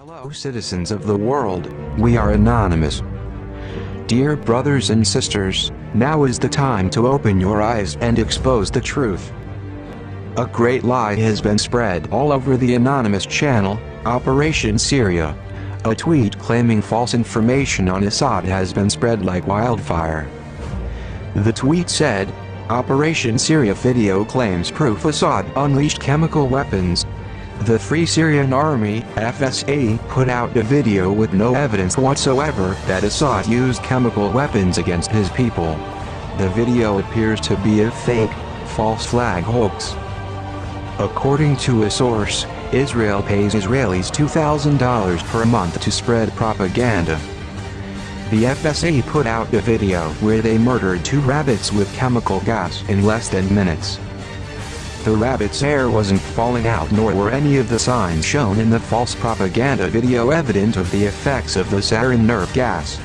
Hello, citizens of the world, we are anonymous. Dear brothers and sisters, now is the time to open your eyes and expose the truth. A great lie has been spread all over the anonymous channel, Operation Syria. A tweet claiming false information on Assad has been spread like wildfire. The tweet said, Operation Syria video claims proof Assad unleashed chemical weapons. The Free Syrian Army, FSA, put out a video with no evidence whatsoever that Assad used chemical weapons against his people. The video appears to be a fake, false flag hoax. According to a source, Israel pays Israelis $2,000 per month to spread propaganda. The FSA put out a video where they murdered 2 rabbits with chemical gas in less than minutes. The rabbit's hair wasn't falling out, nor were any of the signs shown in the false propaganda video evident of the effects of the sarin nerve gas.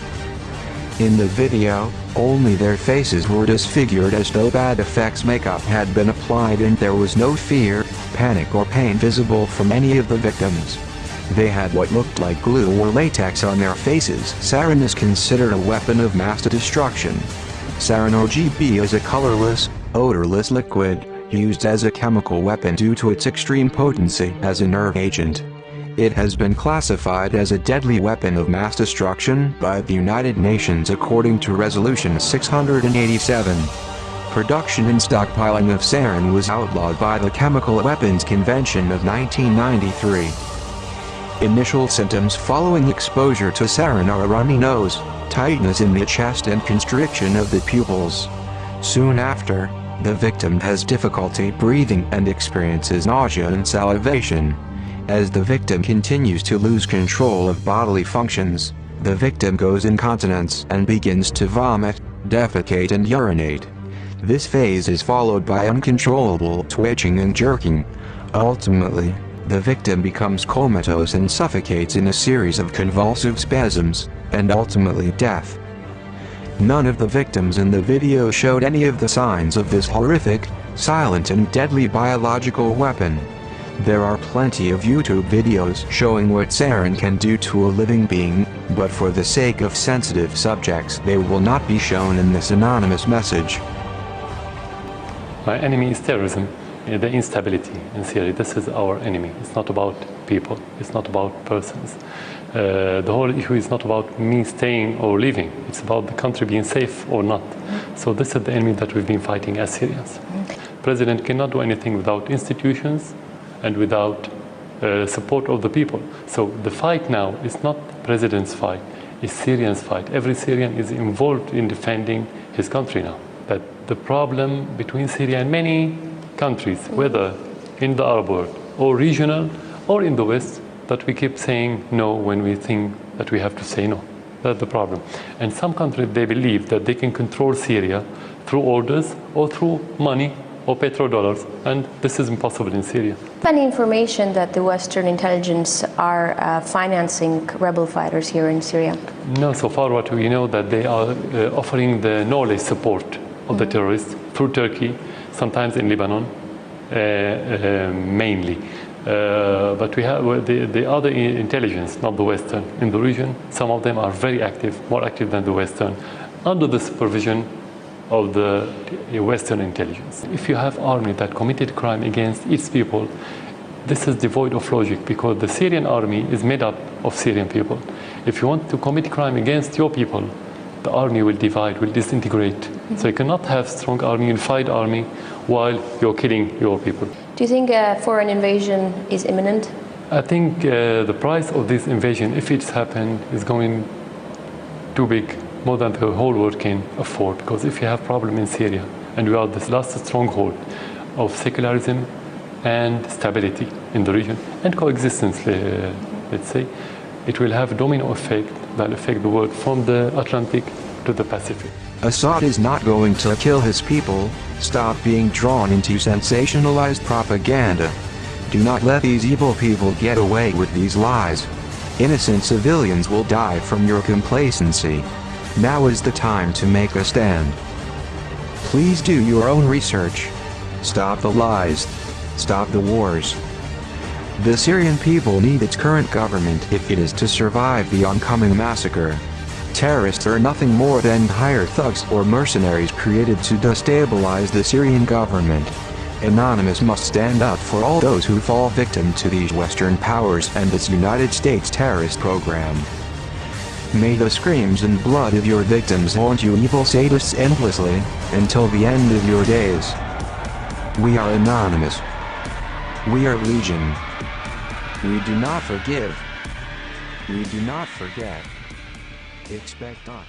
In the video, only their faces were disfigured as though bad effects makeup had been applied, and there was no fear, panic or pain visible from any of the victims. They had what looked like glue or latex on their faces. Sarin is considered a weapon of mass destruction. Sarin or GB is a colorless, odorless liquid, used as a chemical weapon due to its extreme potency as a nerve agent. It has been classified as a deadly weapon of mass destruction by the United Nations according to Resolution 687. Production and stockpiling of sarin was outlawed by the Chemical Weapons Convention of 1993. Initial symptoms following exposure to sarin are a runny nose, tightness in the chest and constriction of the pupils. Soon after, the victim has difficulty breathing and experiences nausea and salivation. As the victim continues to lose control of bodily functions, the victim goes incontinence and begins to vomit, defecate and urinate. This phase is followed by uncontrollable twitching and jerking. Ultimately, the victim becomes comatose and suffocates in a series of convulsive spasms, and ultimately death. None of the victims in the video showed any of the signs of this horrific, silent and deadly biological weapon. There are plenty of YouTube videos showing what sarin can do to a living being, but for the sake of sensitive subjects they will not be shown in this anonymous message. My enemy is terrorism, the instability in Syria. This is our enemy. It's not about people, it's not about persons. The whole issue is not about me staying or leaving. It's about the country being safe or not. So this is the enemy that we've been fighting as Syrians. President cannot do anything without institutions and without support of the people. So the fight now is not president's fight, it's Syrians' fight. Every Syrian is involved in defending his country now. That the problem between Syria and many countries, whether in the Arab world or regional or in the West, that we keep saying no when we think that we have to say no. That's the problem. And some countries, they believe that they can control Syria through orders or through money or petrodollars, and this is impossible in Syria. Any information that the Western intelligence are financing rebel fighters here in Syria? No, so far what we know that they are offering the knowledge support of the terrorists through Turkey, sometimes in Lebanon, mainly. But we have the other intelligence, not the Western, in the region. Some of them are very active, more active than the Western, under the supervision of the Western intelligence. If you have army that committed crime against its people, this is devoid of logic, because the Syrian army is made up of Syrian people. If you want to commit crime against your people, the army will divide, will disintegrate. So you cannot have strong army, unified army, while you're killing your people. Do you think a foreign invasion is imminent? I think the price of this invasion, if it's happened, is going too big, more than the whole world can afford. Because if you have problem in Syria, and we are the last stronghold of secularism and stability in the region, and coexistence, let's say, it will have a domino effect that will affect the world from the Atlantic to the Pacific. Assad is not going to kill his people. Stop being drawn into sensationalized propaganda. Do not let these evil people get away with these lies. Innocent civilians will die from your complacency. Now is the time to make a stand. Please do your own research. Stop the lies. Stop the wars. The Syrian people need its current government if it is to survive the oncoming massacre. Terrorists are nothing more than hired thugs or mercenaries created to destabilize the Syrian government. Anonymous must stand up for all those who fall victim to these Western powers and this United States terrorist program. May the screams and blood of your victims haunt you evil sadists endlessly, until the end of your days. We are Anonymous. We are Legion. We do not forgive. We do not forget. Expect us.